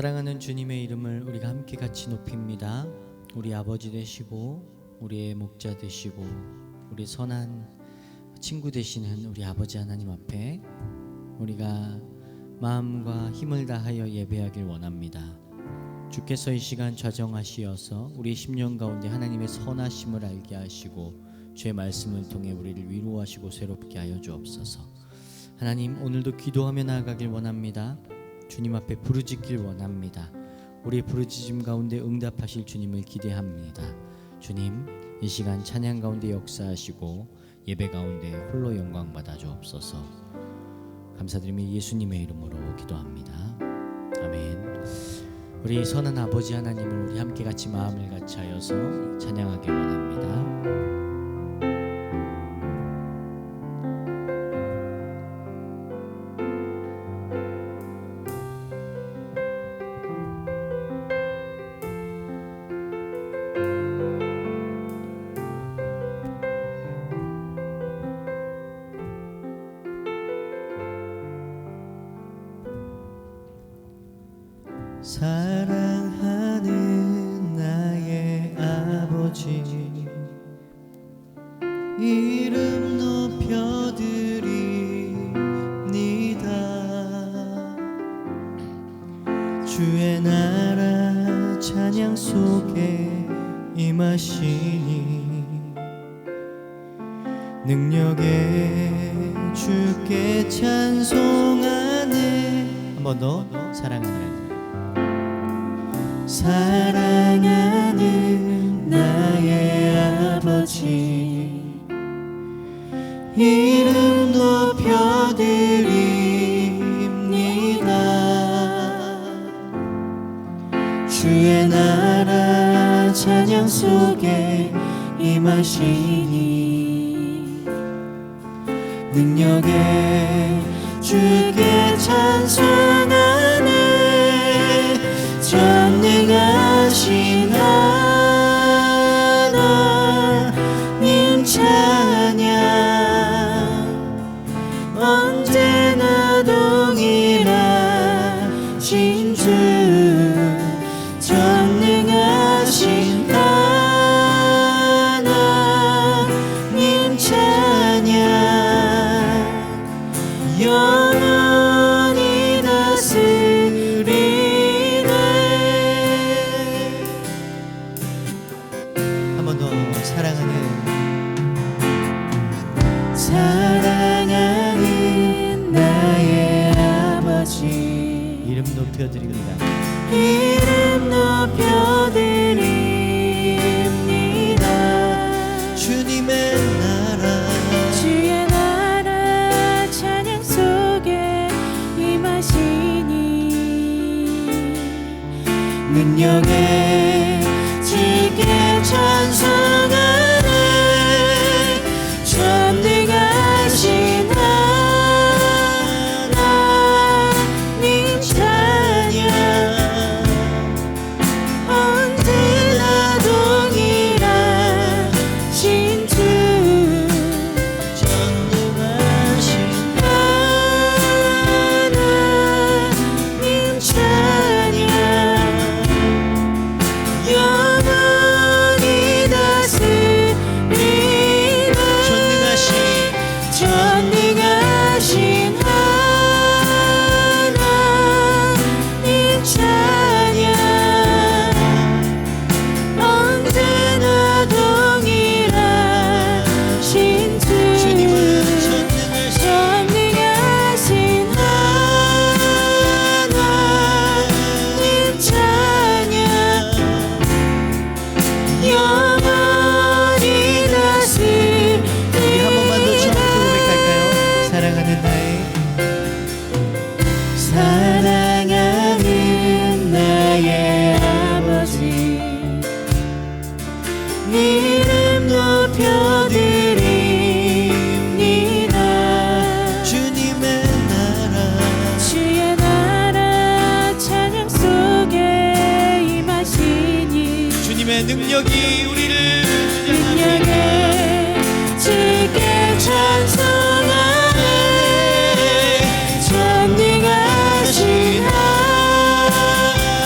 사랑하는 주님의 이름을 우리가 함께 같이 높입니다. 우리 아버지 되시고 우리의 목자 되시고 우리 선한 친구 되시는 우리 아버지 하나님 앞에 우리가 마음과 힘을 다하여 예배하길 원합니다. 주께서 이 시간 좌정하시어서 우리 심령 가운데 하나님의 선하심을 알게 하시고 주의 말씀을 통해 우리를 위로하시고 새롭게 하여 주옵소서. 하나님, 오늘도 기도하며 나아가길 원합니다. 주님 앞에 부르짖길 원합니다. 우리의 부르짖음 가운데 응답하실 주님을 기대합니다. 주님, 이 시간 찬양 가운데 역사하시고 예배 가운데 홀로 영광 받아 주옵소서. 감사드리며 예수님의 이름으로 기도합니다. 아멘. 우리 선한 아버지 하나님을 우리 함께 같이 마음을 같이 하여서 찬양하길 원합니다. 사랑하는 나의 아버지, 이름 높여드립니다. 주의 나라 찬양 속에 임하시니 능력에 주께 찬송하네. 한 번 더. 사랑하는 나의 아버지, 이름 높여드립니다. 주의 나라 찬양 속에 임하시니 능력에 주께 찬송하네. 전능하신 하나님 찬양 언제나 동일하신 주. 전능하신 하나님 찬양 영원히 다스리네. 사랑하는 나의 아버지, 이름 높여드립니다. 이름 높여드립니다. 주님의 나라, 주의 나라 찬양 속에 임하시니 능력에 주께 찬송하네. 전능하신 하나님 찬양 언제나 동일하신 주. 전능하신 하나님 찬양 영원히 다스리네. 전능하신 하나님 찬양 언제나 동일하신 주. 전능하신 하나님 찬양 영원히 다스리네. 우리 한 번만 더 처음부터 고백할까요? 사랑하는 나의 아버지, 이름 높여드립니다. 주님의 나라, 주의 나라 찬양 속에 임하시니 주님의 능력이 우리를 능력에 주께 찬송하네. 전능하신 하나님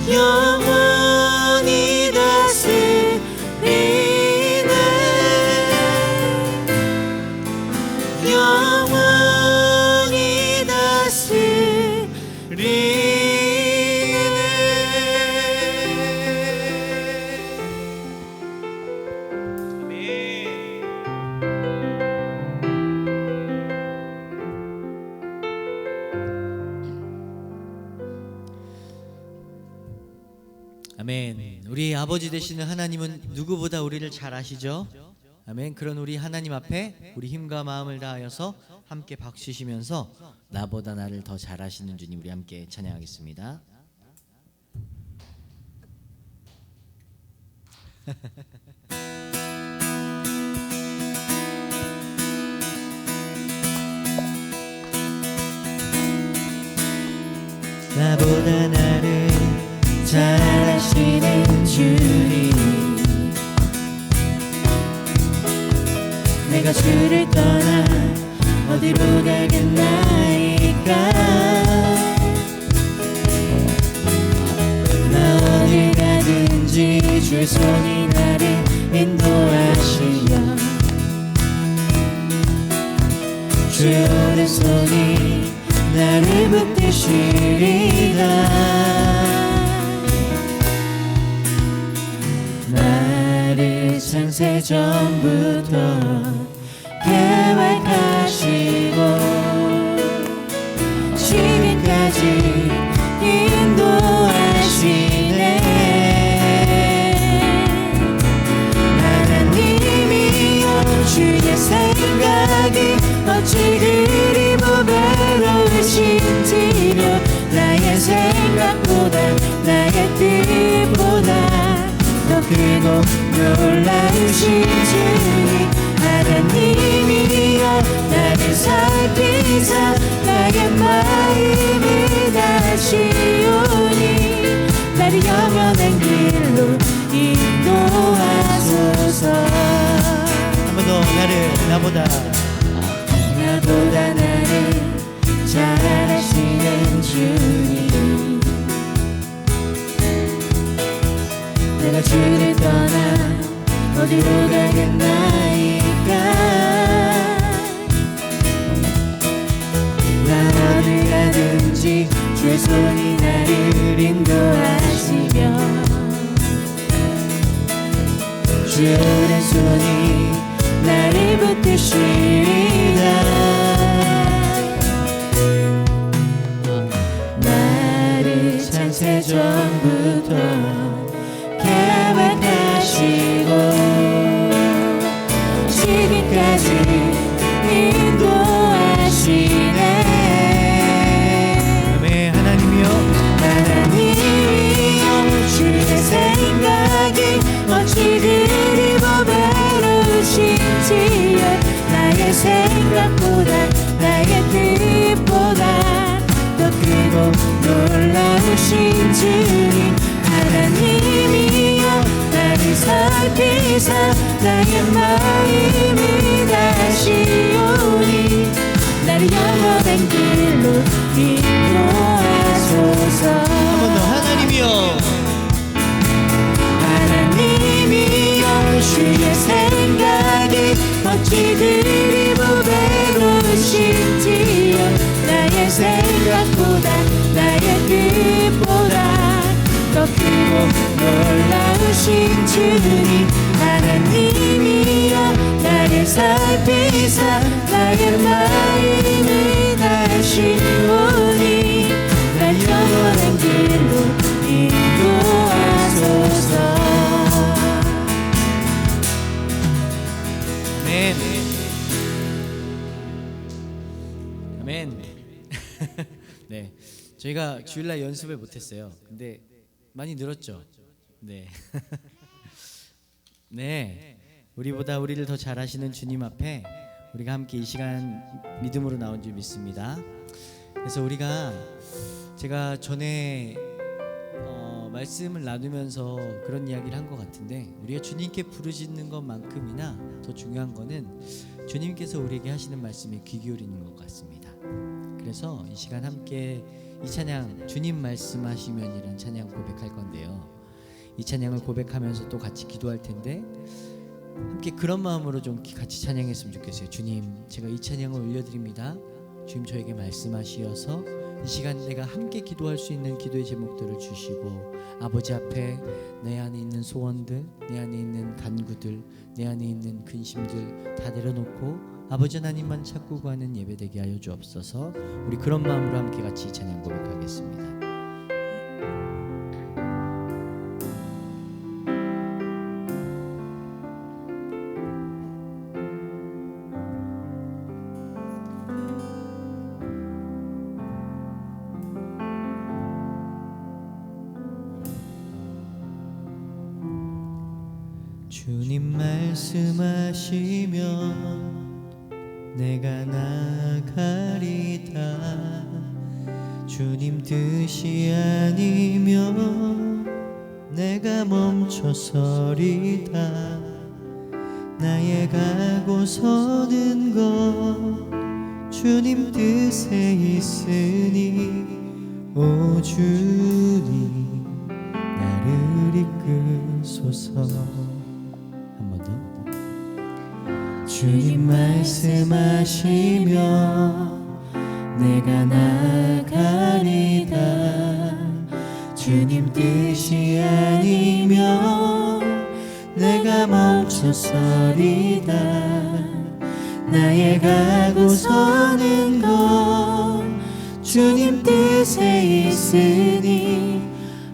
영원히 다스리네 영원히 아멘. 우리 아버지 되시는 하나님은 누구보다 우리를 잘 아시죠? 아멘. 그런 우리 하나님 앞에 우리 힘과 마음을 다하여서 함께 박수시면서 나보다 나를 더 잘 아시는 주님 우리 함께 찬양하겠습니다. 나보다 나를 잘 아시는 주님 내가 주를 떠나 어디로 가겠나이까 나 어디 가든지 주의 손이 나를 인도하시며 주의 오른손이 나를 붙드시리다 나를 창세 전부터 계획하시고 지금까지 인도하시네 하나님이여 주의 생각이 어찌 그리 보배로우신지요 나의 생각보다 나의 뜻보다 더 크고 놀라우신 주님 하나님이여 나를 살피사 나의 마음을 다시오니 나를 영원한 길로 인도하소서 한 번 더 나보다 나를 잘 아시는 주님 내가 주를 떠나 어디로 가겠나이까 나 어디 가든지 주의 손이 나를 인도하시며 주의 오른손이 나를 붙드시리다 나를 창세 전부터 계획하시고 지금까지 인도하시네 아멘. 하나님이여 주의 생각이 어찌 그리 보배로우신지요 나의 생각보다 나의 뜻보다 더 크고 놀라우신 주님 하나님이여 나를 살피사 나의 마음을 다시오니 나를 영원한 길로 인도하소서 한 번 더 하나님이여 하나님이여 주의 생각이 어찌 그리 보배로우신지요 나의 생각보다 나의 뜻보다 더 크고 놀라우신 주님 하나님이여 나를 살피사 나의 마음을 다시오니 날 영원한 길로 인도하소서 아멘. 아멘. 네, 저희가 주일날 연습을 못했어요. 근데 많이 늘었죠. 네. 네, 우리보다 우리를 더 잘하시는 주님 앞에 우리가 함께 이 시간 믿음으로 나온 줄 믿습니다. 그래서 제가 전에 말씀을 나누면서 그런 이야기를 한 것 같은데 우리가 주님께 부르짖는 것만큼이나 더 중요한 거는 주님께서 우리에게 하시는 말씀에 귀 기울이는 것 같습니다. 그래서 이 시간 함께 이 찬양 주님 말씀하시면이란 찬양 고백할 건데요. 이 찬양을 고백하면서 또 같이 기도할 텐데 함께 그런 마음으로 좀 같이 찬양했으면 좋겠어요. 주님, 제가 이 찬양을 올려드립니다. 주님 저에게 말씀하시어서 이 시간 내가 함께 기도할 수 있는 기도의 제목들을 주시고 아버지 앞에 내 안에 있는 소원들, 내 안에 있는 간구들, 내 안에 있는 근심들 다 내려놓고 아버지 하나님만 찾고 가는 예배 되게 하여 주옵소서. 우리 그런 마음으로 함께 같이 찬양 고백하겠습니다. 주님 말씀하시면 내가 나가리다. 주님 뜻이 아니면 내가 멈춰서리다. 나의 가고 서는 것 주님 뜻에 있으니 오 주님 나를 이끄소서. 주님 말씀하시면 내가 나가리다. 주님 뜻이 아니면 내가 멈춰서리다. 나의 가고 서는 것 주님 뜻에 있으니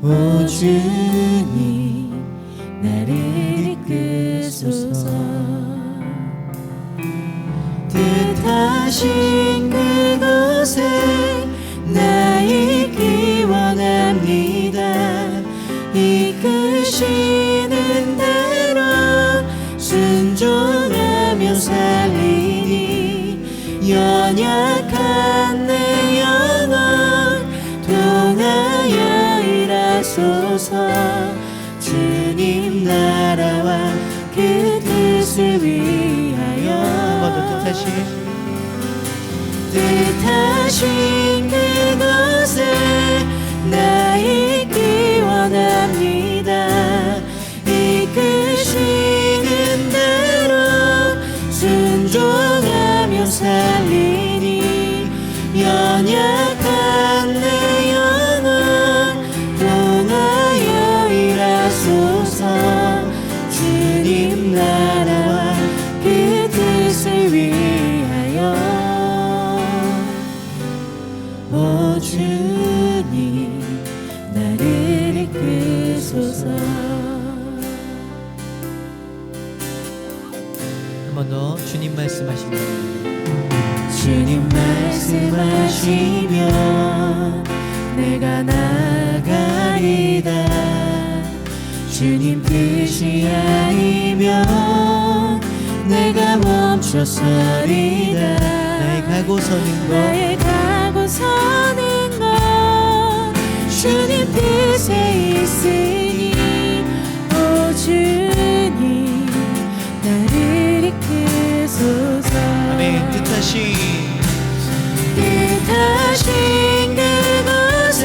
오 주님 나를 이끄소서. 뜻하신 그곳에 나 있기 원합니다. 이끄시는 대로 순종하며 살리니 연약한 내 영혼 통하여 일하소서. 주님 나라와 그 뜻을 위하여 뜻하신 그곳에 나 있기 원합니다. 이끄시는 대로 순종하며 살리니 연약한 내 영혼 통하여 일하소서. 주님 나라와 그 뜻을 위하여 오 주님 나를 이끄소서. 한 번 더 주님 말씀하시면 주님 말씀하시면 내가 나가리다. 주님 뜻이 아니면 내가 멈춰서리다. 나의 가고 서는 것 주님 뜻에 있으니 오 주님 나를 이끄소서. 아멘. 뜻하신 그곳에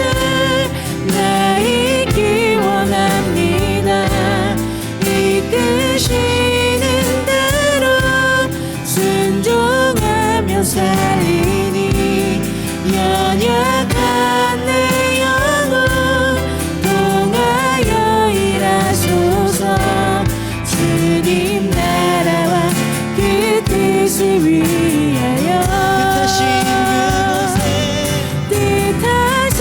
나 있기 원합니다. 이끄시는 대로 순종하며 살리니 연약한 내 영혼 통하여 일하소서. 주님 나라와 그 뜻을 위하여 뜻하신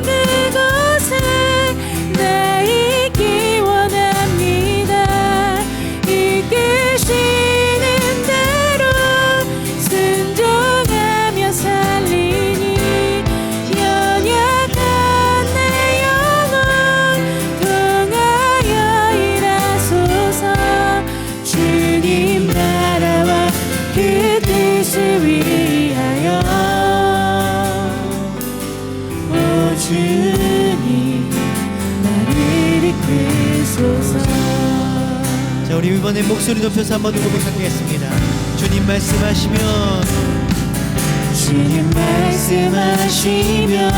그곳에 나 있기 원합니다. 이끄시는 대로 순종하며 살리니 연약한 내 영혼 통하여 일하소서. 주님 나라와 그 뜻을 위하여 오 주님 나를 이끄소서. 자, 우리 이번에 목소리 높여서 한번 고백하겠습니다. 주님 말씀하시면 주님 말씀하시면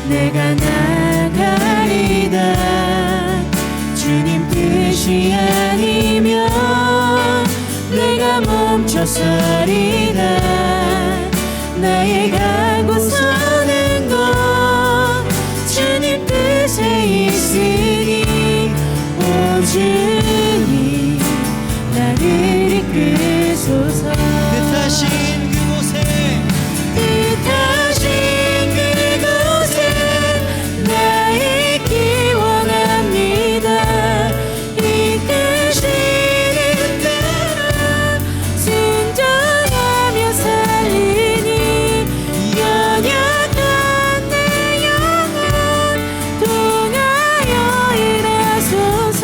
내가 나가리다. 주님 뜻이 아니면 내가 멈춰서리다. 나의 가고 서는 곳 주님 뜻에 있으니 오 주님 나를 이끄소서. 뜻하신 그곳에 뜻하신 그곳에 나 있기 원합니다. 이끄시는 대로 순종하며 살리니 연약한 내 영혼 통하여 일하소서.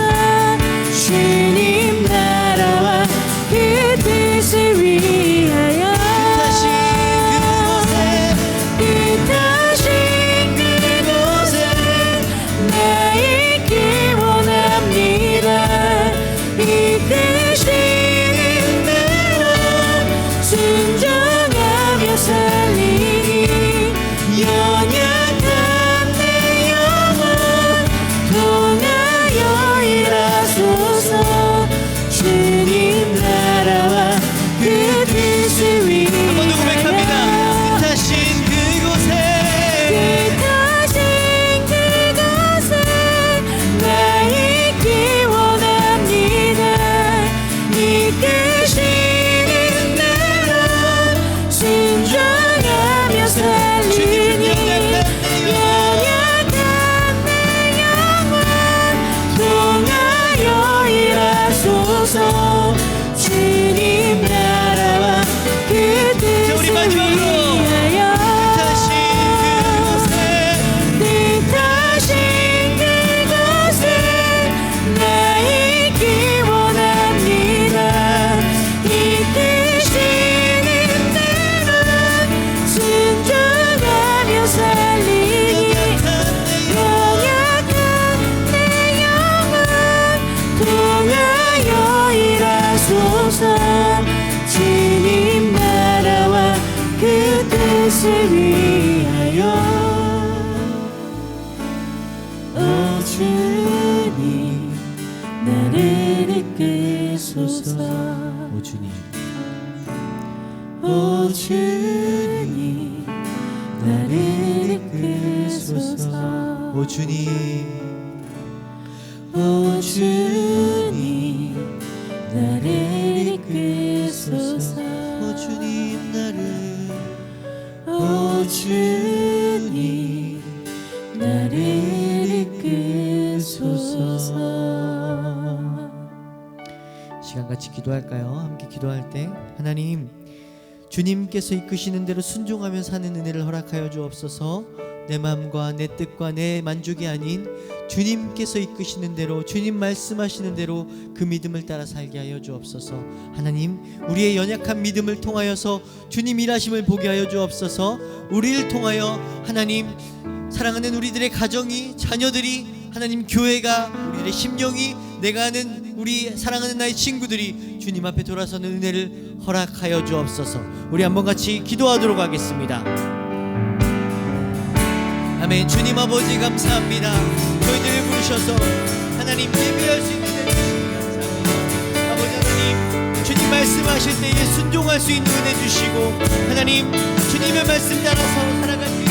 주님 나라와 그 뜻을 위하여 뜻하신 그곳에 나 있기 원합니다. 이끄시는 대로 순종하며 살리니 연약한 내 영혼 통하여 일하소서. 주님 나라와 그 뜻을 한번 더 고백합니다. 위하여 뜻하신 그곳에 뜻하신 그곳에 나 있기 원합니다. 이끄시는 대로 순종하며 살리니 연약한 내 영혼 통하여 일하소서. 주님 나라와 그 자, 우리 뜻을 마지막으로 위하여 뜻하신 그곳에 뜻하신 그곳에 나 있기 원합니다. 이끄시는 대로 순종하며 살리니 연약한 내 영혼 통하여 일하소서. 주님 나라와 그 뜻을 위하여 오 주님 나를 이끄소서. 오 주님 오 주님 나를 이끄소서. 오 주님 오 주님 나를 이끄소서. 오 주님 나를 오 주님 나를 이끄소서. 시간 같이 기도할까요? 함께 기도할 때 하나님 주님께서 이끄시는 대로 순종하며 사는 은혜를 허락하여 주옵소서. 내 마음과 내 뜻과 내 만족이 아닌 주님께서 이끄시는 대로 주님 말씀하시는 대로 그 믿음을 따라 살게 하여 주옵소서. 하나님 우리의 연약한 믿음을 통하여서 주님 일하심을 보게 하여 주옵소서. 우리를 통하여 하나님 사랑하는 우리들의 가정이 자녀들이 하나님 교회가 우리들의 심령이 내가 아는 우리 사랑하는 나의 친구들이 주님 앞에 돌아서는 은혜를 허락하여 주옵소서. 우리 한번 같이 기도하도록 하겠습니다. 아멘. 주님 아버지 감사합니다. 저희들을 부르셔서 하나님 예배할 수 있는 은혜 감사합니다. 아버지 하나님 주님 말씀하실 때에 순종할 수 있는 은혜 주시고 하나님 주님의 말씀 따라서 살아갈 수 있는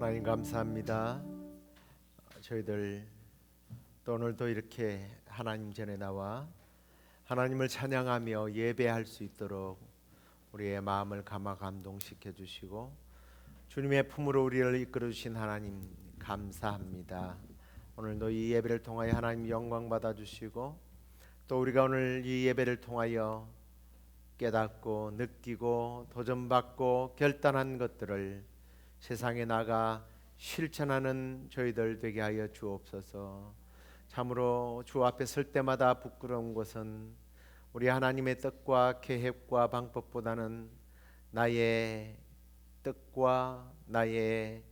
하나님 감사합니다. 저희들 또 오늘도 이렇게 하나님 전에 나와 하나님을 찬양하며 예배할 수 있도록 우리의 마음을 감화 감동시켜 주시고 주님의 품으로 우리를 이끌어 주신 하나님 감사합니다. 오늘도 이 예배를 통하여 하나님 영광 받아 주시고 또 우리가 오늘 이 예배를 통하여 깨닫고 느끼고 도전받고 결단한 것들을 세상에 나가 실천하는 저희들 되게 하여 주옵소서. 참으로 주 앞에 설 때마다 부끄러운 것은 우리 하나님의 뜻과 계획과 방법보다는 나의 뜻과 나의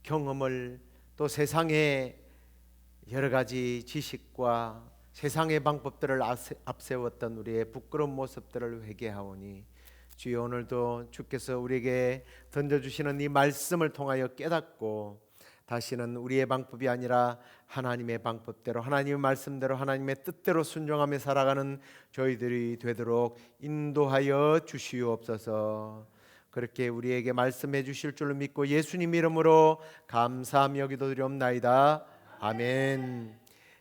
경험을 또 세상의 여러 가지 지식과 세상의 방법들을 앞세웠던 우리의 부끄러운 모습들을 회개하오니 주여 오늘도 주께서 우리에게 던져주시는 이 말씀을 통하여 깨닫고 다시는 우리의 방법이 아니라 하나님의 방법대로 하나님의 말씀대로 하나님의 뜻대로 순종하며 살아가는 저희들이 되도록 인도하여 주시옵소서. 그렇게 우리에게 말씀해 주실 줄로 믿고 예수님 이름으로 감사하며 기도드리옵나이다. 아멘.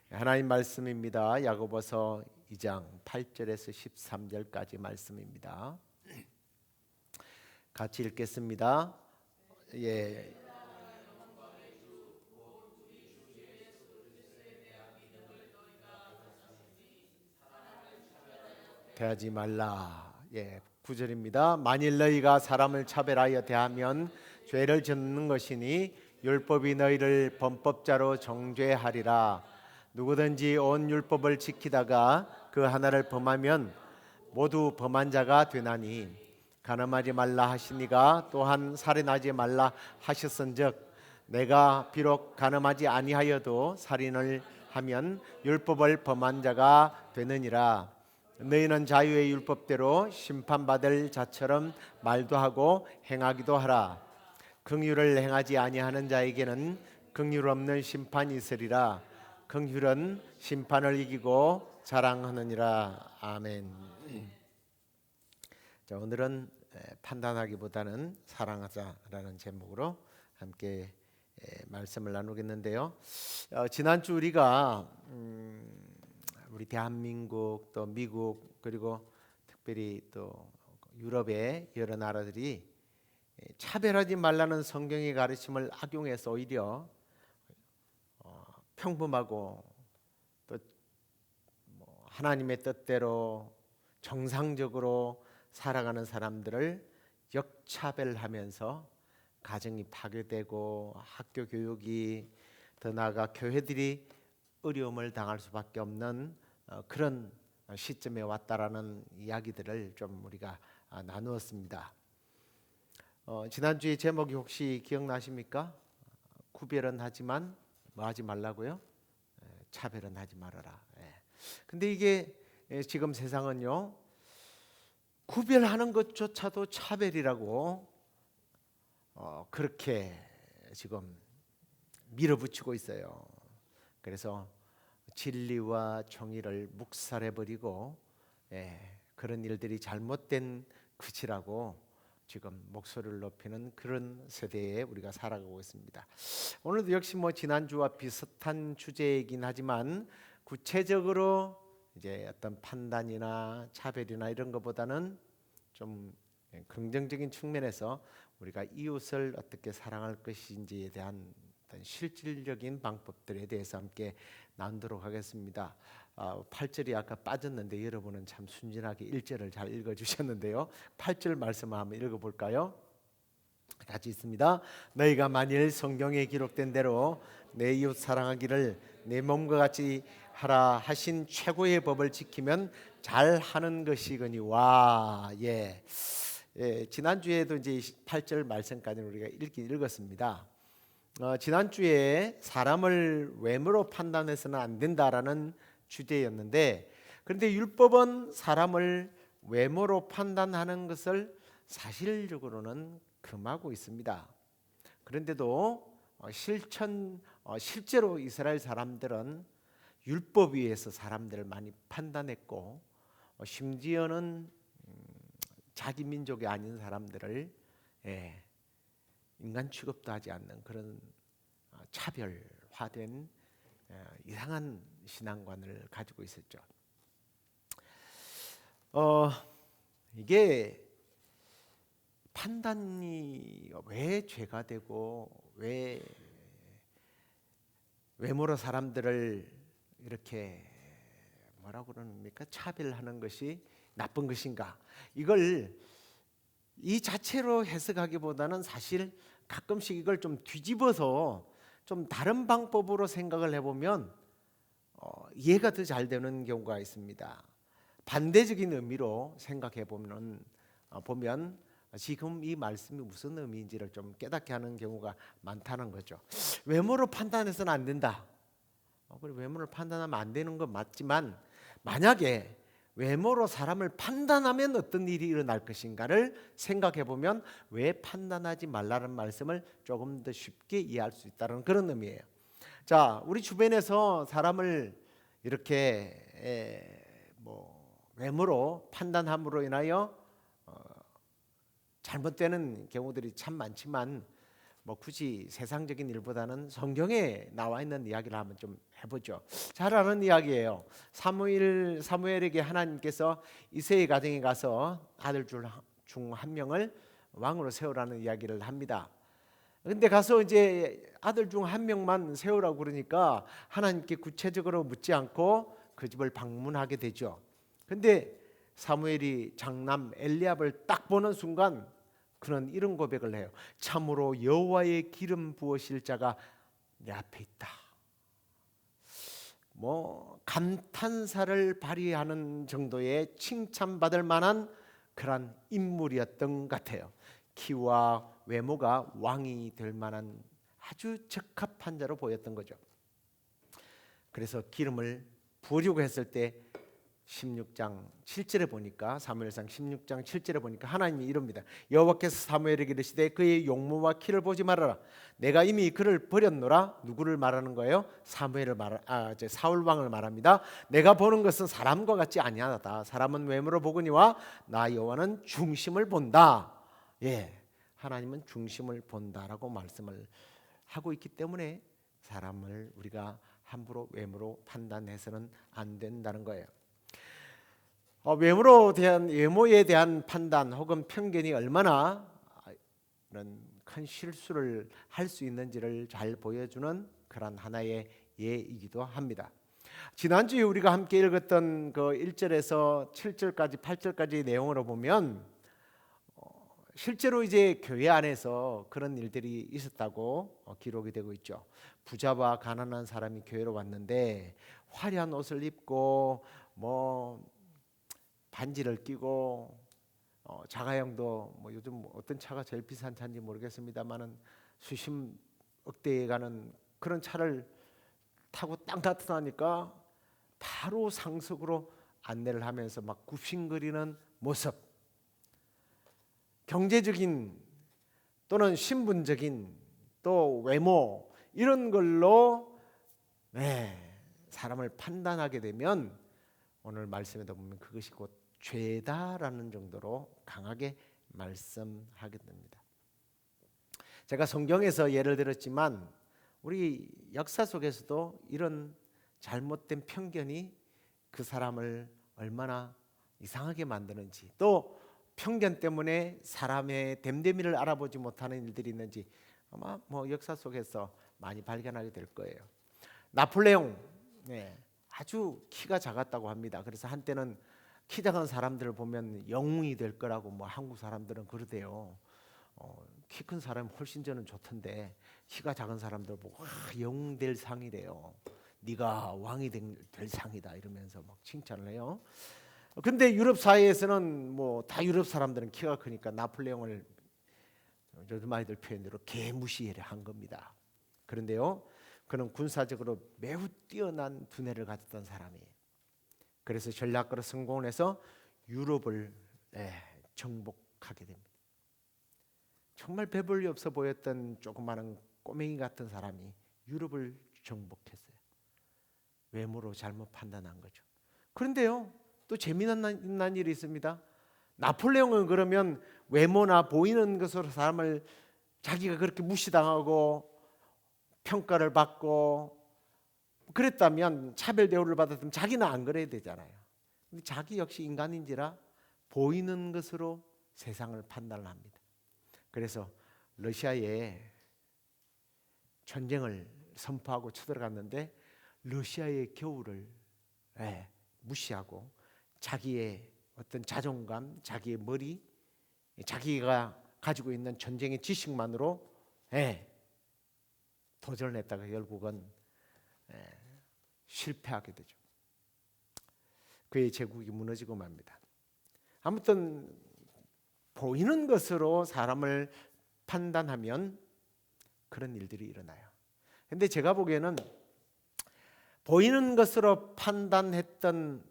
하나님 말씀입니다. 야고보서 2장 8절에서 13절까지 말씀입니다. 같이 읽겠습니다. 예. 대하지 말라. 예. 9절입니다. 만일 너희가 사람을 차별하여 대하면 죄를 짓는 것이니 율법이 너희를 범법자로 정죄하리라. 누구든지 온 율법을 지키다가 그 하나를 범하면 모두 범한 자가 되나니 간음하지 말라 하시니가 또한 살인하지 말라 하셨은즉 내가 비록 간음하지 아니하여도 살인을 하면 율법을 범한 자가 되느니라. 너희는 자유의 율법대로 심판받을 자처럼 말도 하고 행하기도 하라. 긍휼을 행하지 아니하는 자에게는 긍휼 없는 심판이 있으리라. 긍휼은 심판을 이기고 자랑하느니라. 아멘. 자, 오늘은 판단하기보다는 사랑하자라는 제목으로 함께 말씀을 나누겠는데요. 지난주 우리가 우리 대한민국 또 미국 그리고 특별히 또 유럽의 여러 나라들이 차별하지 말라는 성경의 가르침을 악용해서 오히려 평범하고 또 하나님의 뜻대로 정상적으로 살아가는 사람들을 역차별하면서 가정이 파괴되고 학교 교육이 더 나아가 교회들이 어려움을 당할 수밖에 없는 그런 시점에 왔다라는 이야기들을 좀 우리가 나누었습니다. 지난주에 제목이 혹시 기억나십니까? 구별은 하지만 뭐 하지 말라고요? 차별은 하지 말아라. 근데 이게 지금 세상은요 구별하는 것조차도 차별이라고 그렇게 지금 밀어붙이고 있어요. 그래서 진리와 정의를 묵살해버리고 그런 일들이 잘못된 것이라고 지금 목소리를 높이는 그런 세대에 우리가 살아가고 있습니다. 오늘도 역시 뭐 지난주와 비슷한 주제이긴 하지만 구체적으로 이제 어떤 판단이나 차별이나 이런 것보다는 좀 긍정적인 측면에서 우리가 이웃을 어떻게 사랑할 것인지에 대한 어떤 실질적인 방법들에 대해서 함께 나누도록 하겠습니다. 8절이 아까 빠졌는데 여러분은 참 순진하게 1절을 잘 읽어주셨는데요. 8절 말씀 한번 읽어볼까요? 같이 있습니다. 너희가 만일 성경에 기록된 대로 내 이웃 사랑하기를 내 몸과 같이 하라 하신 최고의 법을 지키면 잘하는 것이거니와. 지난주에도 이제 8절 말씀까지 우리가 읽었습니다. 지난주에 사람을 외모로 판단해서는 안 된다라는 주제였는데, 그런데 율법은 사람을 외모로 판단하는 것을 사실적으로는 금하고 있습니다. 그런데도 실제로 이스라엘 사람들은 율법 위에서 사람들을 많이 판단했고, 심지어는 자기 민족이 아닌 사람들을 인간 취급도 하지 않는 그런 차별화된 이상한 신앙관을 가지고 있었죠. 이게 판단이 왜 죄가 되고 왜 외모로 사람들을 이렇게 뭐라고 그럽니까? 차별하는 것이 나쁜 것인가? 이걸 이 자체로 해석하기보다는 사실 가끔씩 이걸 좀 뒤집어서 좀 다른 방법으로 생각을 해보면 이해가 더 잘 되는 경우가 있습니다. 반대적인 의미로 생각해 보면 지금 이 말씀이 무슨 의미인지를 좀 깨닫게 하는 경우가 많다는 거죠. 외모로 판단해서는 안 된다. 그래, 외모를 판단하면 안 되는 건 맞지만 만약에 외모로 사람을 판단하면 어떤 일이 일어날 것인가를 생각해 보면 왜 판단하지 말라는 말씀을 조금 더 쉽게 이해할 수 있다는 그런 의미예요. 자, 우리 주변에서 사람을 이렇게 외모로 판단함으로 인하여 잘못되는 경우들이 참 많지만 굳이 세상적인 일보다는 성경에 나와 있는 이야기를 한번 좀 해보죠. 잘 아는 이야기예요. 사무엘에게 하나님께서 이새의 가정에 가서 아들 중 한 명을 왕으로 세우라는 이야기를 합니다. 근데 가서 이제 아들 중 한 명만 세우라고 그러니까 하나님께 구체적으로 묻지 않고 그 집을 방문하게 되죠. 근데 사무엘이 장남 엘리압을 딱 보는 순간 그는 이런 고백을 해요. 참으로 여호와의 기름 부으실 자가 내 앞에 있다. 감탄사를 발휘하는 정도의 칭찬받을 만한 그런 인물이었던 것 같아요. 키와 외모가 왕이 될 만한 아주 적합한 자로 보였던 거죠. 그래서 기름을 부으려고 했을 때 16장 7절에 보니까 사무엘상 16장 7절에 보니까 하나님이 이럽니다. 여호와께서 사무엘에게 이르시되 그의 용모와 키를 보지 말아라. 내가 이미 그를 버렸노라. 누구를 말하는 거예요? 사울 왕을 말합니다. 내가 보는 것은 사람과 같지 아니하다. 사람은 외모로 보거니와 나 여호와는 중심을 본다. 하나님은 중심을 본다라고 말씀을 하고 있기 때문에 사람을 우리가 함부로 외모로 판단해서는 안 된다는 거예요. 외모에 대한 판단 혹은 편견이 얼마나 큰 실수를 할 수 있는지를 잘 보여주는 그런 하나의 예이기도 합니다. 지난주에 우리가 함께 읽었던 그 1절에서 7절까지 8절까지 내용으로 보면 실제로 이제 교회 안에서 그런 일들이 있었다고 기록이 되고 있죠. 부자와 가난한 사람이 교회로 왔는데 화려한 옷을 입고 반지를 끼고 자가용도 요즘 어떤 차가 제일 비싼 차인지 모르겠습니다만은 수십억대에 가는 그런 차를 타고 딱 나타나니까 바로 상석으로 안내를 하면서 막 굽신거리는 모습, 경제적인 또는 신분적인 또 외모 이런 걸로 사람을 판단하게 되면 오늘 말씀에도 보면 그것이 곧 죄다라는 정도로 강하게 말씀하게 됩니다. 제가 성경에서 예를 들었지만 우리 역사 속에서도 이런 잘못된 편견이 그 사람을 얼마나 이상하게 만드는지, 또 편견 때문에 사람의 됨됨이를 알아보지 못하는 일들이 있는지 아마 역사 속에서 많이 발견하게 될 거예요. 나폴레옹 아주 키가 작았다고 합니다. 그래서 한때는 키 작은 사람들을 보면 영웅이 될 거라고 한국 사람들은 그러대요. 키 큰 사람이 훨씬 저는 좋던데 키가 작은 사람들 보고 영웅 될 상이래요. 네가 왕이 될 상이다 이러면서 막 칭찬을 해요. 근데 유럽 사회에서는 다 유럽 사람들은 키가 크니까 나폴레옹을 요즘 아이들 표현대로 개무시한 겁니다. 그런데요, 그는 군사적으로 매우 뛰어난 두뇌를 가졌던 사람이에요. 그래서 전략으로 성공을 해서 유럽을 정복하게 됩니다. 정말 배불리 없어 보였던 조그마한 꼬맹이 같은 사람이 유럽을 정복했어요. 외모로 잘못 판단한 거죠. 그런데요, 또 재미난 일이 있습니다. 나폴레옹은 그러면 외모나 보이는 것으로 사람을 자기가 그렇게 무시당하고 평가를 받고 그랬다면, 차별 대우를 받았다면 자기는 안 그래야 되잖아요. 근데 자기 역시 인간인지라 보이는 것으로 세상을 판단을 합니다. 그래서 러시아에 전쟁을 선포하고 쳐들어갔는데 러시아의 겨울을 무시하고 자기의 어떤 자존감, 자기의 머리, 자기가 가지고 있는 전쟁의 지식만으로 도전을 했다가 결국은 실패하게 되죠. 그의 제국이 무너지고 맙니다. 아무튼 보이는 것으로 사람을 판단하면 그런 일들이 일어나요. 근데 제가 보기에는 보이는 것으로 판단했던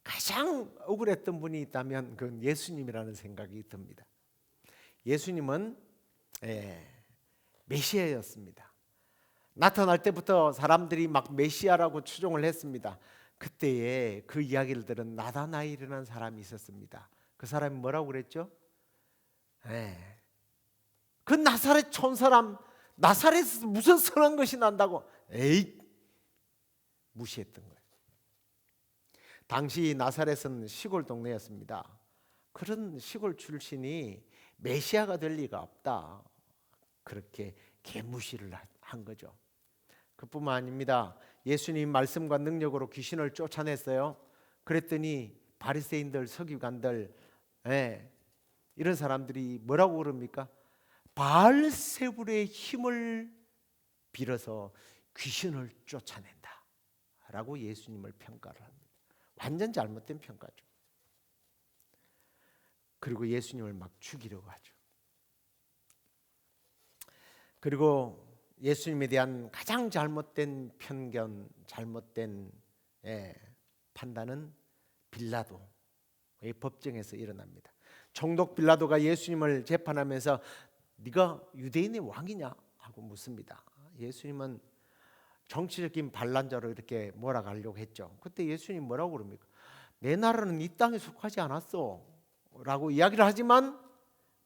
가장 억울했던 분이 있다면 그건 예수님이라는 생각이 듭니다. 예수님은 메시아였습니다. 나타날 때부터 사람들이 막 메시아라고 추종을 했습니다. 그때에 그 이야기를 들은 나다나엘이라는 사람이 있었습니다. 그 사람이 뭐라고 그랬죠? 그 나사렛 촌 사람, 나사렛에서 무슨 선한 것이 난다고 무시했던 거예요. 당시 나사렛은 시골 동네였습니다. 그런 시골 출신이 메시아가 될 리가 없다, 그렇게 개무시를 한 거죠. 그뿐만 아닙니다. 예수님 말씀과 능력으로 귀신을 쫓아냈어요. 그랬더니 바리새인들, 서기관들, 이런 사람들이 뭐라고 그럽니까? 바알세불의 힘을 빌어서 귀신을 쫓아낸다 라고 예수님을 평가를 합니다. 완전 잘못된 평가죠. 그리고 예수님을 막 죽이려고 하죠. 그리고 예수님에 대한 가장 잘못된 편견, 잘못된 판단은 빌라도의 법정에서 일어납니다. 총독 빌라도가 예수님을 재판하면서 네가 유대인의 왕이냐 하고 묻습니다. 예수님은 정치적인 반란자로 이렇게 몰아가려고 했죠. 그때 예수님 뭐라고 그럽니까? 내 나라는 이 땅에 속하지 않았어 라고 이야기를 하지만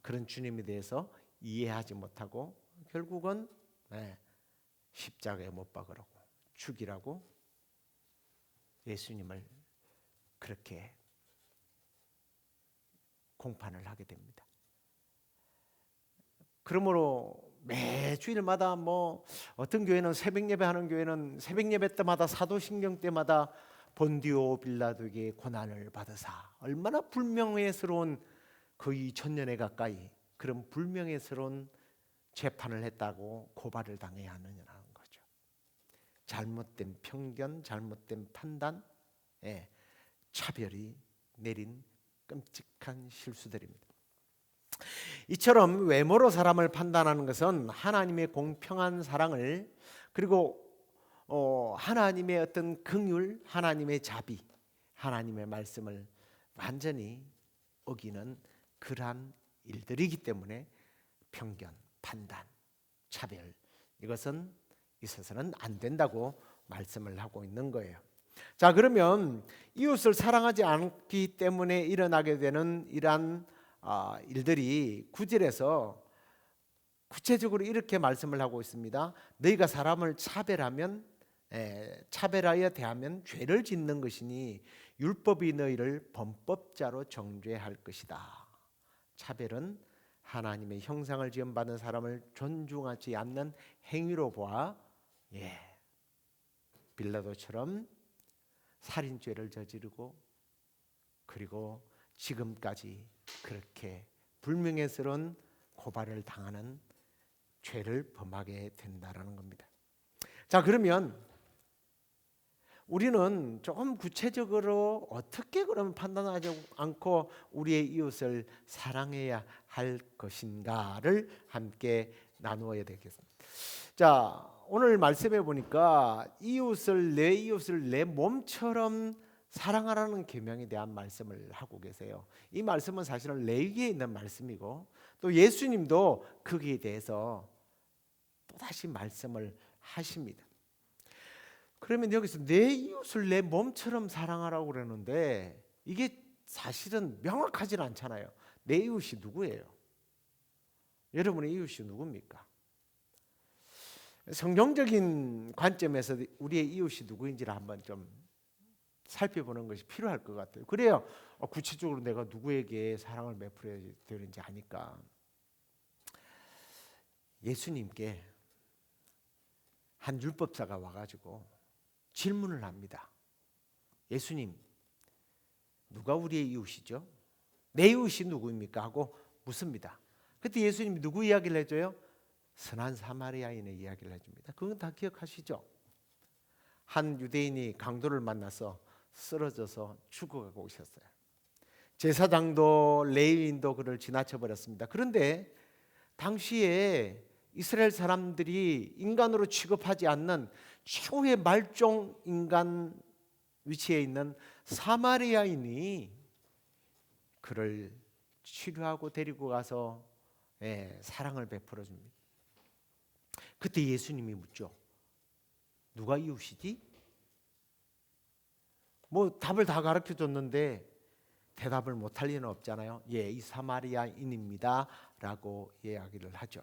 그런 주님에 대해서 이해하지 못하고 결국은 십자가에 못 박으라고, 죽이라고 예수님을 그렇게 공판을 하게 됩니다. 그러므로 매 주일마다 어떤 교회는 새벽 예배하는 교회는 새벽 예배 때마다 사도신경 때마다 본디오 빌라도에게 고난을 받으사, 얼마나 불명예스러운, 거의 2000년에 가까이 그런 불명예스러운 재판을 했다고 고발을 당해야 하느냐는 거죠. 잘못된 편견, 잘못된 판단, 차별이 내린 끔찍한 실수들입니다. 이처럼 외모로 사람을 판단하는 것은 하나님의 공평한 사랑을, 그리고 하나님의 어떤 긍휼, 하나님의 자비, 하나님의 말씀을 완전히 어기는 그러한 일들이기 때문에 편견, 판단, 차별, 이것은 있어서는 안 된다고 말씀을 하고 있는 거예요. 자, 그러면 이웃을 사랑하지 않기 때문에 일어나게 되는 이러한 일들이 9절에서 구체적으로 이렇게 말씀을 하고 있습니다. 너희가 사람을 차별하여 대하면 죄를 짓는 것이니 율법이 너희를 범법자로 정죄할 것이다. 차별은 하나님의 형상을 지음받은 사람을 존중하지 않는 행위로 보아 빌라도처럼 살인죄를 저지르고 그리고 지금까지 그렇게 불명예스러운 고발을 당하는 죄를 범하게 된다라는 겁니다. 자, 그러면 우리는 조금 구체적으로 어떻게 그러면 판단하지 않고 우리의 이웃을 사랑해야 할 것인가를 함께 나누어야 되겠습니다. 자, 오늘 말씀해 보니까 내 이웃을 내 몸처럼 사랑하라는 계명에 대한 말씀을 하고 계세요. 이 말씀은 사실은 레위기에 있는 말씀이고 또 예수님도 거기에 대해서 또다시 말씀을 하십니다. 그러면 여기서 내 이웃을 내 몸처럼 사랑하라고 그러는데 이게 사실은 명확하지는 않잖아요. 내 이웃이 누구예요? 여러분의 이웃이 누굽니까? 성경적인 관점에서 우리의 이웃이 누구인지를 한번 좀 살펴보는 것이 필요할 것 같아요. 그래야 구체적으로 내가 누구에게 사랑을 베풀어야 되는지 아니까. 예수님께 한 율법사가 와가지고 질문을 합니다. 예수님, 누가 우리의 이웃이죠? 내 이웃이 누구입니까? 하고 묻습니다. 그때 예수님이 누구 이야기를 해줘요? 선한 사마리아인의 이야기를 해줍니다. 그건 다 기억하시죠? 한 유대인이 강도를 만나서 쓰러져서 죽어가고 있었어요. 제사장도 레위인도 그를 지나쳐 버렸습니다. 그런데 당시에 이스라엘 사람들이 인간으로 취급하지 않는 최후의 말종 인간 위치에 있는 사마리아인이 그를 치료하고 데리고 가서 사랑을 베풀어 줍니다. 그때 예수님이 묻죠. 누가 이웃이지? 뭐 답을 다 가르쳐 줬는데 대답을 못할 리는 없잖아요. 이 사마리아인입니다 라고 이야기를 하죠.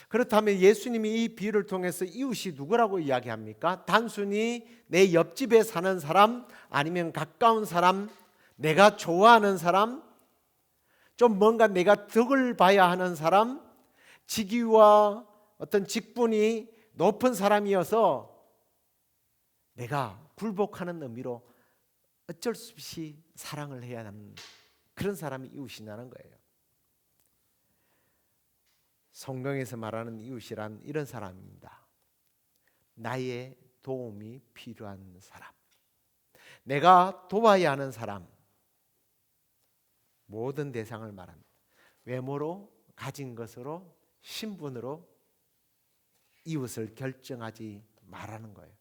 그렇다면 예수님이 이 비유를 통해서 이웃이 누구라고 이야기합니까? 단순히 내 옆집에 사는 사람, 아니면 가까운 사람, 내가 좋아하는 사람, 좀 뭔가 내가 덕을 봐야 하는 사람, 직위와 어떤 직분이 높은 사람이어서 내가 굴복하는 의미로 어쩔 수 없이 사랑을 해야 하는 그런 사람이 이웃이라는 거예요. 성경에서 말하는 이웃이란 이런 사람입니다. 나의 도움이 필요한 사람, 내가 도와야 하는 사람, 모든 대상을 말합니다. 외모로, 가진 것으로, 신분으로 이웃을 결정하지 말라는 거예요.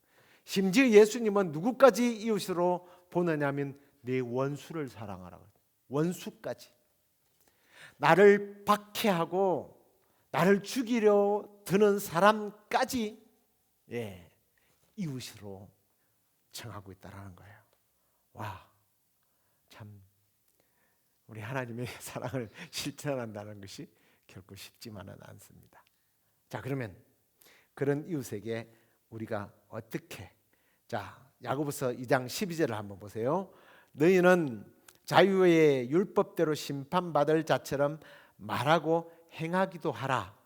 심지어 예수님은 누구까지 이웃으로 보느냐면 내 원수를 사랑하라고. 원수까지. 나를 박해하고 나를 죽이려 드는 사람까지 이웃으로 정하고 있다는 거예요. 와, 참 우리 하나님의 사랑을 실천한다는 것이 결코 쉽지만은 않습니다. 자, 그러면 그런 이웃에게 우리가 어떻게, 자, 야고보서 2장 12절을 한번 보세요. 너희는 자유의 율법대로 심판받을 자처럼 말하고 행하기도 하라.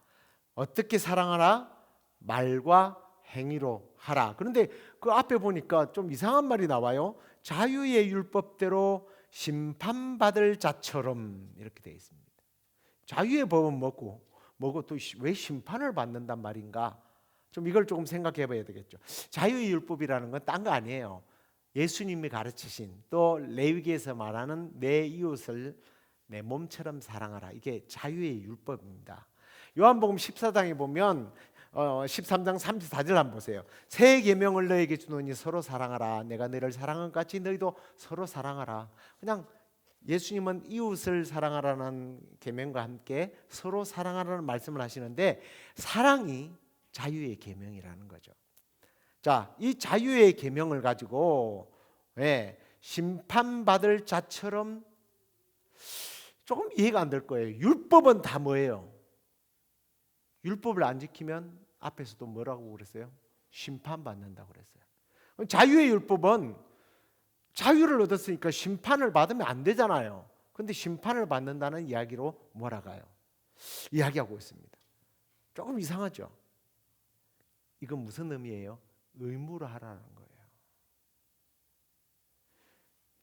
어떻게 사랑하라? 말과 행위로 하라. 그런데 그 앞에 보니까 좀 이상한 말이 나와요. 자유의 율법대로 심판받을 자처럼 이렇게 되어 있습니다. 자유의 법은 뭐고 또 왜 심판을 받는단 말인가? 좀 이걸 조금 생각해 봐야 되겠죠. 자유의 율법이라는 건 딴 거 아니에요. 예수님이 가르치신, 또 레위기에서 말하는 내 이웃을 내 몸처럼 사랑하라. 이게 자유의 율법입니다. 요한복음 14장에 보면 13장 34절 한번 보세요. 새 계명을 너에게 주노니 서로 사랑하라. 내가 너를 사랑한 것 같이 너희도 서로 사랑하라. 그냥 예수님은 이웃을 사랑하라는 계명과 함께 서로 사랑하라는 말씀을 하시는데, 사랑이 자유의 계명이라는 거죠. 자, 이 자유의 계명을 가지고 심판받을 자처럼, 조금 이해가 안 될 거예요. 율법은 다 뭐예요? 율법을 안 지키면 앞에서도 뭐라고 그랬어요? 심판받는다고 그랬어요. 자유의 율법은 자유를 얻었으니까 심판을 받으면 안 되잖아요. 그런데 심판을 받는다는 이야기로 몰아가요. 이야기하고 있습니다. 조금 이상하죠? 이건 무슨 의미예요? 의무로 하라는 거예요.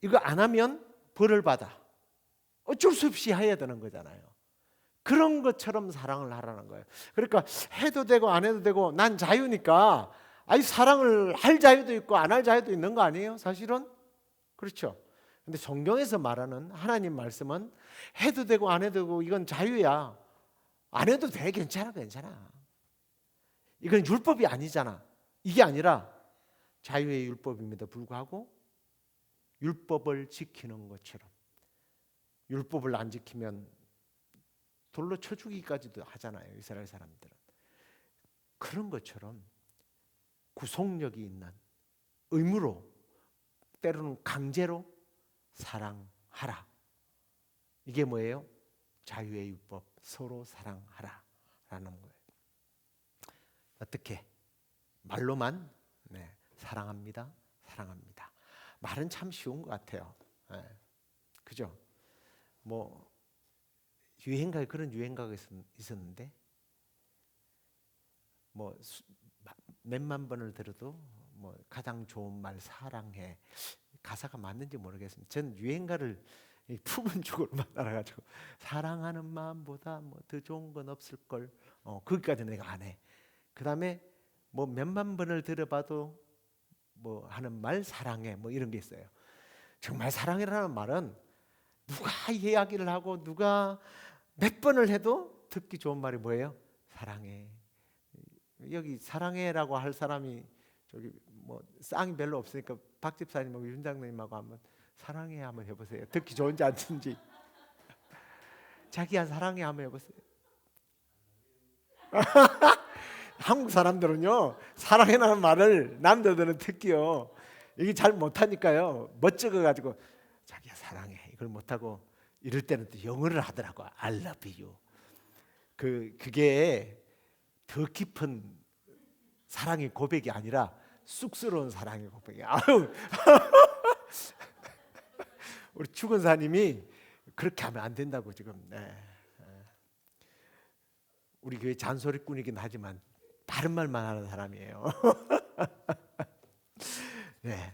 이거 안 하면 벌을 받아. 어쩔 수 없이 해야 되는 거잖아요. 그런 것처럼 사랑을 하라는 거예요. 그러니까 해도 되고 안 해도 되고 난 자유니까, 아니 사랑을 할 자유도 있고 안 할 자유도 있는 거 아니에요? 사실은 그렇죠. 근데 성경에서 말하는 하나님 말씀은 해도 되고 안 해도 되고 이건 자유야. 안 해도 돼. 괜찮아. 이건 율법이 아니잖아. 이게 아니라 자유의 율법임에도 불구하고 율법을 지키는 것처럼, 율법을 안 지키면 돌로 쳐 죽이기까지도 하잖아요, 이스라엘 사람들은. 그런 것처럼 구속력이 있는 의무로, 때로는 강제로 사랑하라. 이게 뭐예요? 자유의 율법, 서로 사랑하라라는 거예요. 어떻게? 말로만 네, 사랑합니다, 사랑합니다. 말은 참 쉬운 것 같아요. 네, 그죠? 뭐 유행가에 그런 유행가가 있었는데 뭐 몇만 번을 들어도 뭐 가장 좋은 말 사랑해, 가사가 맞는지 모르겠습니다. 전 유행가를 품은 죽을만 알아가지고 사랑하는 마음보다 뭐 더 좋은 건 없을 걸. 거기까지 내가 안 해. 그 다음에 뭐 몇만 번을 들어봐도 뭐 하는 말 사랑해 뭐 이런 게 있어요. 정말 사랑이라는 말은 누가 이야기를 하고 누가 몇 번을 해도 듣기 좋은 말이 뭐예요? 사랑해. 여기 사랑해라고 할 사람이 저기 뭐 쌍이 별로 없으니까 박 집사님하고 윤 장로님하고 한번 사랑해 한번 해보세요. 듣기 좋은지 안 좋은지. 자기야 사랑해 한번 해보세요. 한국 사람들은요 사랑해라는 말을 남자들은 특히요 이게 잘 못하니까요 멋쩍어가지고 자기야 사랑해 이걸 못하고 이럴 때는 또 영어를 하더라고. I love you. 그게 더 깊은 사랑의 고백이 아니라 쑥스러운 사랑의 고백이. 아유 우리 추건사님이 그렇게 하면 안 된다고 지금. 네. 우리 교회 잔소리꾼이긴 하지만 바른 말만 하는 사람이에요. 네.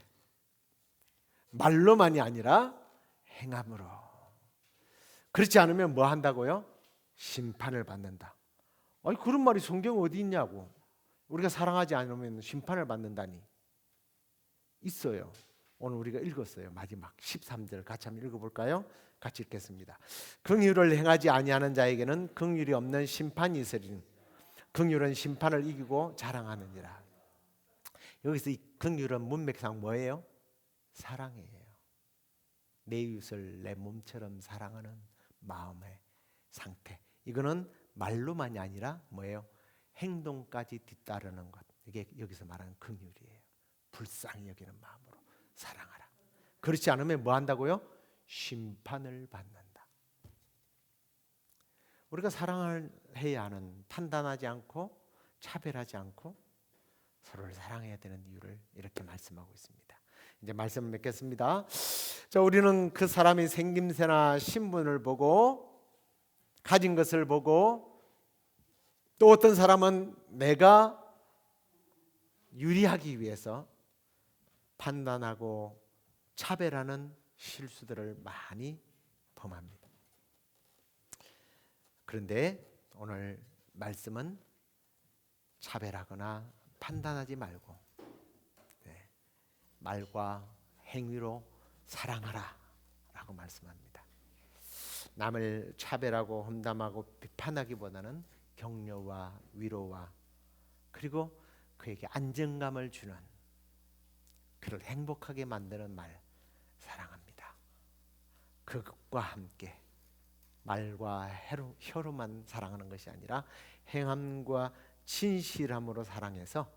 말로만이 아니라 행함으로. 그렇지 않으면 뭐 한다고요? 심판을 받는다. 아니 그런 말이 성경 어디 있냐고. 우리가 사랑하지 않으면 심판을 받는다니. 있어요. 오늘 우리가 읽었어요. 마지막 13절 같이 한번 읽어볼까요? 같이 읽겠습니다. 긍휼을 행하지 아니하는 자에게는 긍휼이 없는 심판이 있으리니 긍휼은 심판을 이기고 자랑하느니라. 여기서 이 긍휼은 문맥상 뭐예요? 사랑이에요. 내 이웃을 내 몸처럼 사랑하는 마음의 상태. 이거는 말로만이 아니라 뭐예요? 행동까지 뒤따르는 것. 이게 여기서 말하는 긍휼이에요. 불쌍히 여기는 마음으로 사랑하라. 그렇지 않으면 뭐 한다고요? 심판을 받는다. 우리가 사랑을 해야 하는, 판단하지 않고 차별하지 않고 서로를 사랑해야 되는 이유를 이렇게 말씀하고 있습니다. 이제 말씀 맺겠습니다. 자, 우리는 그 사람이 생김새나 신분을 보고 가진 것을 보고 또 어떤 사람은 내가 유리하기 위해서 판단하고 차별하는 실수들을 많이 범합니다. 그런데 오늘 말씀은 차별하거나 판단하지 말고 말과 행위로 사랑하라 라고 말씀합니다. 남을 차별하고 험담하고 비판하기보다는 격려와 위로와 그리고 그에게 안정감을 주는, 그를 행복하게 만드는 말 사랑합니다. 그것과 함께 말과 혀로만 사랑하는 것이 아니라 행함과 진실함으로 사랑해서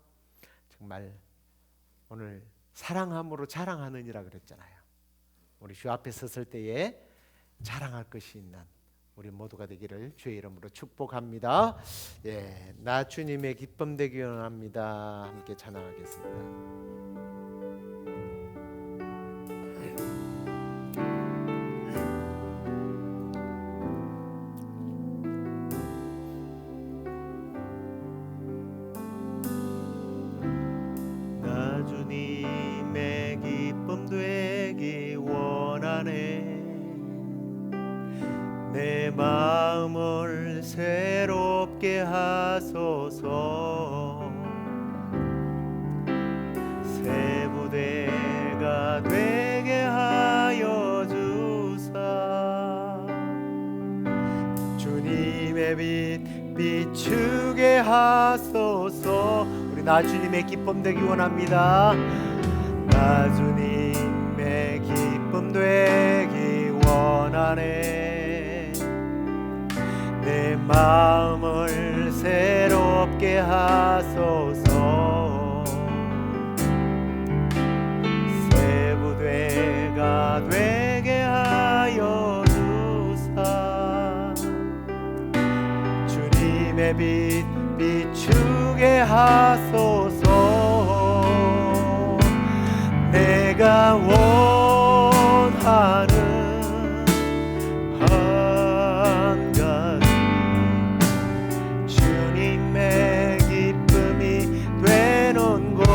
정말 오늘 사랑함으로 자랑하느니라 그랬잖아요. 우리 주 앞에 섰을 때에 자랑할 것이 있는 우리 모두가 되기를 주의 이름으로 축복합니다. 예, 나 주님의 기쁨 되기 원합니다. 함께 찬양하겠습니다. 나 주님의 기쁨 되기 원하네. 내 마음을 새롭게 하소서. 새 부대가 되게 하여 주사. 주님의 빛 비추게 하소서. 우리 나 주님의 기쁨 되기 원합니다. 나 주님의 기쁨 되기 원하네. 내 마음을 새롭게 하소서. 새 부대가 되게 하여 주사. 주님의 빛 비추게 하소서. 내가 원하는 한 가지 주님의 기쁨이 되는 곳.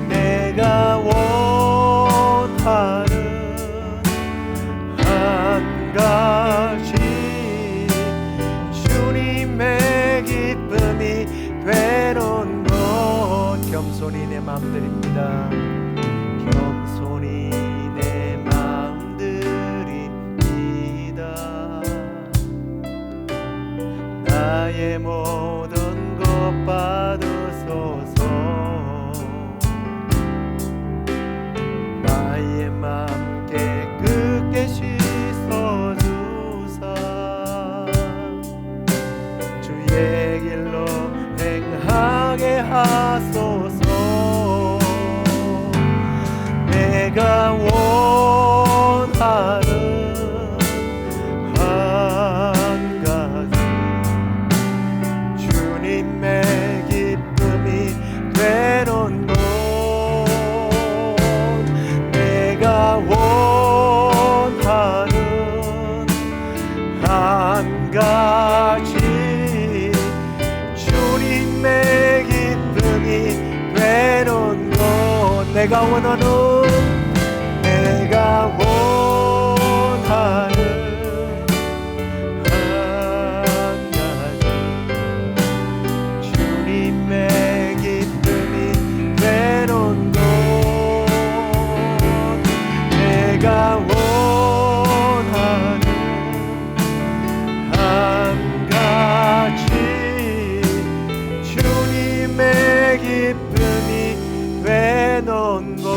내가 원하는 한 가지 주님의 기쁨이 되는 곳. 겸손히 내 마음 드립니다. 겸손히 내 마음 드립니다. 나의 모든 것 받으소서. 나의 마음 깨끗게 씻어주사 주의 길로 행하게 하소서. 내가 원하는 한 가지 주님의 기쁨이 되는 곳. 내가 원하는 한 가지 주님의 기쁨이 되는 곳. 내가 원하는 한 가지 주님의 기쁨이 되는 곳. 내가 원하는 한 가지 주님의 기쁨이 되는 곳.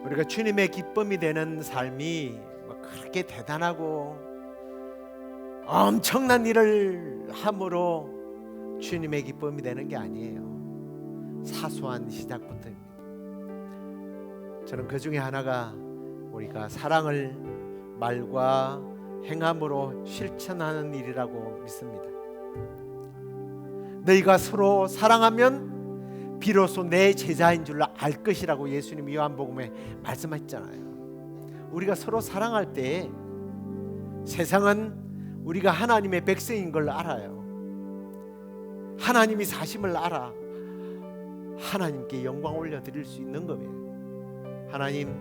우리가 주님의 기쁨이 되는 삶이 그렇게 대단하고 엄청난 일을 함으로 주님의 기쁨이 되는 게 아니에요. 사소한 시작부터입니다. 저는 그 중에 하나가 우리가 사랑을 말과 행함으로 실천하는 일이라고 믿습니다. 너희가 서로 사랑하면 비로소 내 제자인 줄 알 것이라고 예수님이 요한복음에 말씀하셨잖아요. 우리가 서로 사랑할 때 세상은 우리가 하나님의 백성인 걸 알아요. 하나님이 사심을 알아 하나님께 영광 올려드릴 수 있는 거예요. 하나님,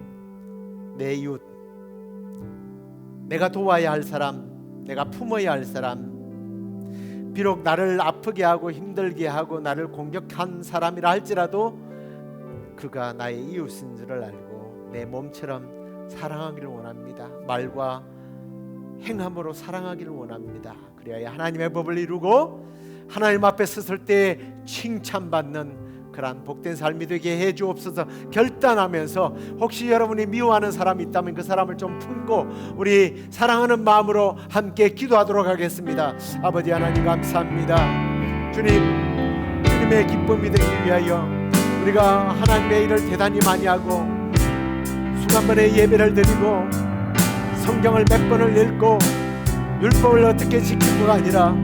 내 이웃, 내가 도와야 할 사람, 내가 품어야 할 사람, 비록 나를 아프게 하고 힘들게 하고 나를 공격한 사람이라 할지라도 그가 나의 이웃인 줄을 알고 내 몸처럼 사랑하기를 원합니다. 말과 행함으로 사랑하기를 원합니다. 그래야 하나님의 법을 이루고 하나님 앞에 섰을 때 칭찬받는 그러한 복된 삶이 되게 해주옵소서. 결단하면서 혹시 여러분이 미워하는 사람이 있다면 그 사람을 좀 품고 우리 사랑하는 마음으로 함께 기도하도록 하겠습니다. 아버지 하나님 감사합니다. 주님의 기쁨이 되기 위하여 우리가 하나님의 일을 대단히 많이 하고 수만 번의 예배를 드리고 성경을 몇 번을 읽고 율법을 어떻게 지키고가 아니라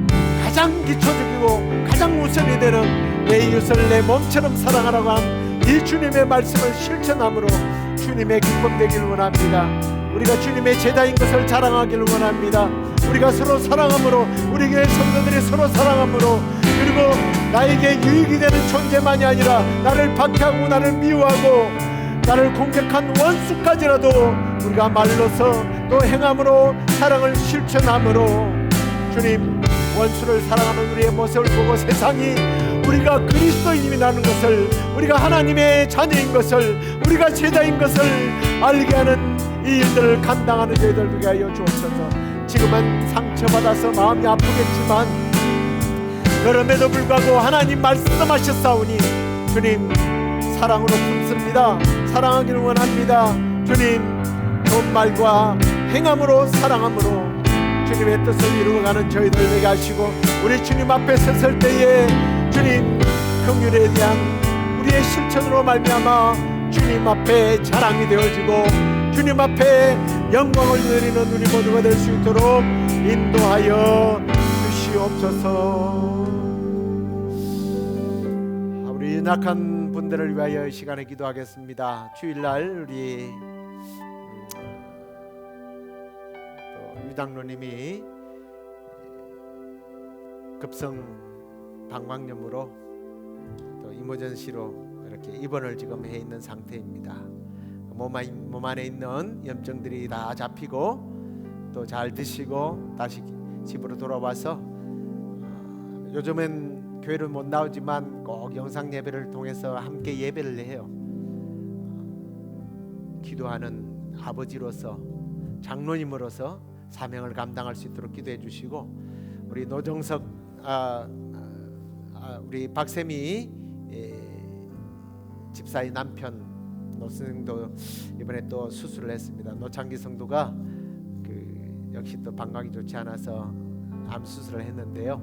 가장 기초적이고 가장 우선이 되는 내 이웃을 내 몸처럼 사랑하라고 한 이 주님의 말씀을 실천함으로 주님의 기쁨 되기를 원합니다. 우리가 주님의 제자인 것을 자랑하기를 원합니다. 우리가 서로 사랑함으로 우리 교회 성도들이 서로 사랑함으로 그리고 나에게 유익이 되는 존재만이 아니라 나를 박해하고 나를 미워하고 나를 공격한 원수까지라도 우리가 말로서 또 행함으로 사랑을 실천함으로 주님 원수를 사랑하는 우리의 모습을 보고 세상이 우리가 그리스도인이라는 것을 우리가 하나님의 자녀인 것을 우리가 제자인 것을 알게 하는 이 일들을 감당하는 저희들 되게 하여 주옵소서. 지금은 상처받아서 마음이 아프겠지만 그럼에도 불구하고 하나님 말씀하셨사오니 주님 사랑으로 품습니다. 사랑하기를 원합니다. 주님 좋은 말과 행함으로 사랑함으로 주님의 뜻을 이루어가는 저희들 되게 하시고 우리 주님 앞에 섰을 때에 주님 긍휼에 대한 우리의 실천으로 말미암아 주님 앞에 자랑이 되어지고 주님 앞에 영광을 누리는 우리 모두가 될 수 있도록 인도하여 주시옵소서. 우리 연약한 분들을 위하여 이 시간에 기도하겠습니다. 주일날 우리 또 유장로님이 급성 방광염으로 또 이머전시로 이렇게 입원을 지금 해 있는 상태입니다. 몸 안에 있는 염증들이 다 잡히고 또 잘 드시고 다시 집으로 돌아와서 요즘엔 교회를 못 나오지만 꼭 영상 예배를 통해서 함께 예배를 해요. 기도하는 아버지로서 장로님으로서 사명을 감당할 수 있도록 기도해 주시고 우리 노정석 우리 박세미 집사의 남편 노선생도 이번에 또 수술을 했습니다. 노창기 성도가 역시 또 방광이 좋지 않아서 암 수술을 했는데요.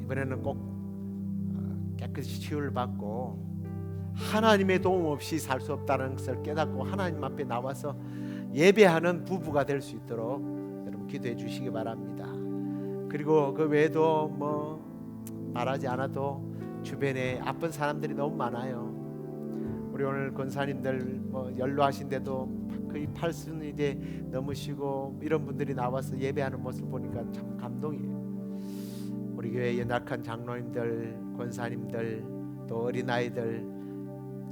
이번에는 꼭 깨끗이 치유를 받고 하나님의 도움 없이 살 수 없다는 것을 깨닫고 하나님 앞에 나와서 예배하는 부부가 될 수 있도록 여러분 기도해 주시기 바랍니다. 그리고 그 외에도 뭐 말하지 않아도 주변에 아픈 사람들이 너무 많아요. 우리 오늘 권사님들 뭐 연로하신데도 거의 80은 이제 넘으시고 이런 분들이 나와서 예배하는 모습 보니까 참 감동이에요. 우리 교회 연약한 장로님들, 권사님들, 또 어린아이들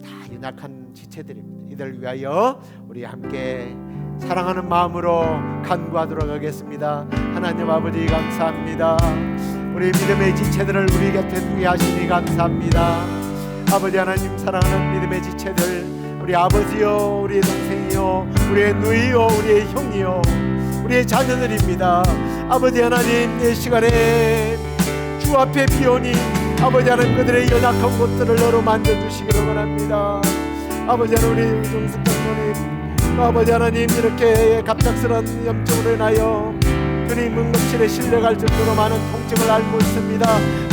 다 연약한 지체들입니다. 이들 위하여 우리 함께 사랑하는 마음으로 간구하도록 하겠습니다. 하나님 아버지 감사합니다. 우리 믿음의 지체들을 우리 곁에 두게 하시니 감사합니다. 아버지 하나님, 사랑하는 믿음의 지체들, 우리 아버지요, 우리의 동생이요, 우리의 누이요, 우리의 형이요, 우리의 자녀들입니다. 아버지 하나님, 이 시간에 주 앞에 비오니 아버지 하나님 그들의 연약한 곳들을 너로 만져주시기를 원합니다. 아버지 하나님, 우리 정숙 장로님, 아버지 하나님 이렇게 갑작스런 염증으로 인하여 주님 응급실에 실려갈 정도로 많은 통증을 앓고 있습니다.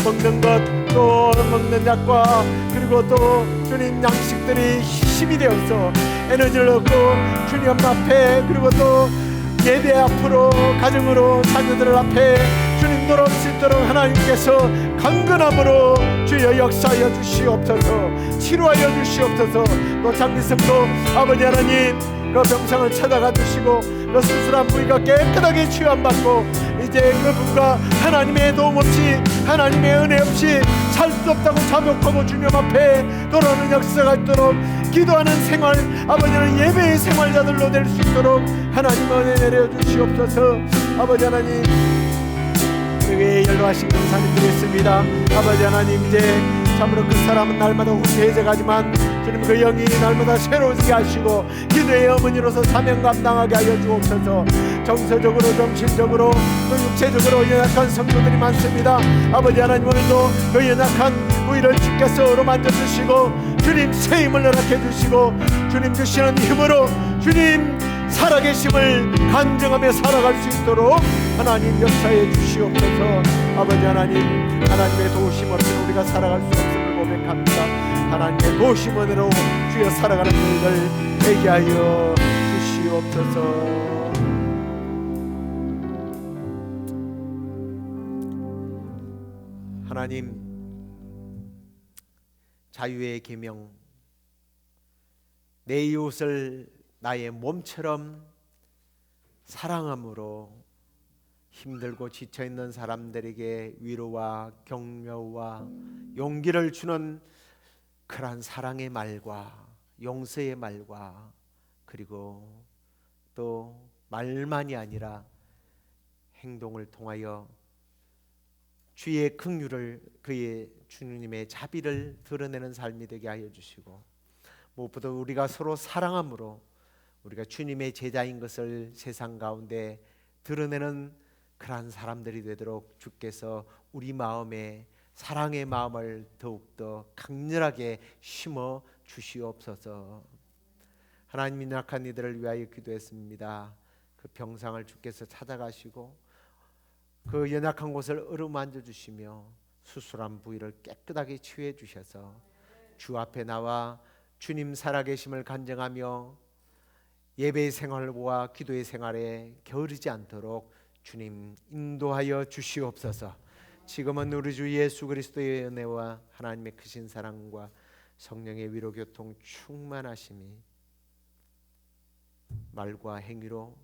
먹는 것 또 먹는 약과 그리고 또 주님 양식들이 힘이 되어서 에너지를 얻고 주님 앞에 그리고 또 예배 앞으로 가정으로 자녀들 앞에 주님 돌아올 수 있도록 하나님께서 강건함으로 주여 역사하여 주시옵소서. 치료하여 주시옵소서. 또 장미성도 아버지 하나님 그 병상을 찾아가 주시고 그 수술한 부위가 깨끗하게 치유받고 이제 그분과 하나님의 도움 없이 하나님의 은혜 없이 살 수 없다고 자복하고 주님 앞에 돌아오는 역사가 있도록 기도하는 생활, 아버지는 예배의 생활자들로 될 수 있도록 하나님 은혜 내려 주시옵소서. 아버지 하나님, 우리에게 연로하신 강사님들이 있습니다. 아버지 하나님, 이제 참으로 그 사람은 날마다 후퇴해져가지만 주님 그 영이 날마다 새로워지게 하시고 기도의 어머니로서 사명 감당하게 하여 주옵소서. 정서적으로 정신적으로 또 육체적으로 연약한 성도들이 많습니다. 아버지 하나님, 오늘도 그 연약한 부위를 주께서 어루만져주시고 주님 새 힘을 허락해 주시고 주님 주시는 힘으로 주님 살아계심을 간증하며 살아갈 수 있도록 하나님 역사해 주시옵소서. 아버지 하나님, 하나님의 도우심 없이는 우리가 살아갈 수 없음을 고백합니다. 하나님의 도우심으로 주여 살아가는 일들 되게 하여 주시옵소서. 하나님, 자유의 계명, 내 이웃을 나의 몸처럼 사랑함으로 힘들고 지쳐있는 사람들에게 위로와 격려와 용기를 주는 그러한 사랑의 말과 용서의 말과 그리고 또 말만이 아니라 행동을 통하여 주의 긍휼을, 그의 주님의 자비를 드러내는 삶이 되게 하여 주시고 무엇보다 우리가 서로 사랑함으로 우리가 주님의 제자인 것을 세상 가운데 드러내는 그러한 사람들이 되도록 주께서 우리 마음에 사랑의 마음을 더욱더 강렬하게 심어 주시옵소서. 하나님, 연약한 이들을 위하여 기도했습니다. 그 병상을 주께서 찾아가시고 그 연약한 곳을 어루만져 주시며 수술한 부위를 깨끗하게 치유해 주셔서 주 앞에 나와 주님 살아계심을 간증하며 예배의 생활과 기도의 생활에 게으르지 않도록 주님 인도하여 주시옵소서. 지금은 우리 주 예수 그리스도의 은혜와 하나님의 크신 사랑과 성령의 위로 교통 충만하심이 말과 행위로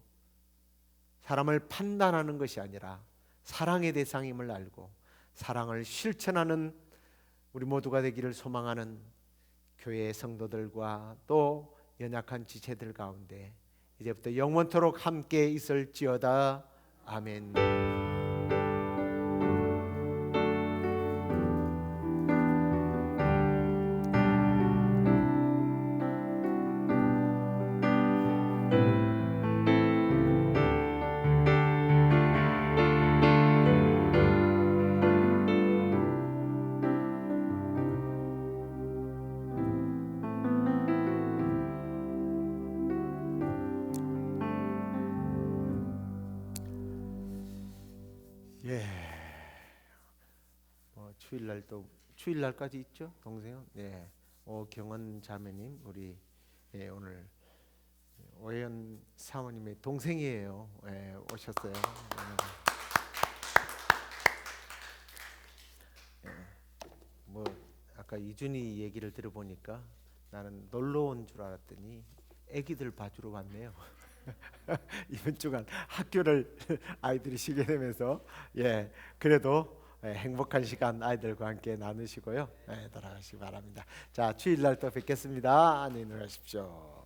사람을 판단하는 것이 아니라 사랑의 대상임을 알고 사랑을 실천하는 우리 모두가 되기를 소망하는 교회의 성도들과 또 연약한 지체들 가운데 이제부터 영원토록 함께 있을지어다. 아멘. 예. 주일날까지 있죠, 동생. 네. 경원 자매님, 우리 오늘 오현 사모님의 동생이에요. 오셨어요. 뭐 아까 이준이 얘기를 들어보니까 나는 놀러 온 줄 알았더니 아기들 봐주러 왔네요. 이번 주간 학교를 아이들이 쉬게 되면서 그래도 행복한 시간 아이들과 함께 나누시고요. 돌아가시기 바랍니다. 자, 주일날 또 뵙겠습니다. 안녕히 가십시오.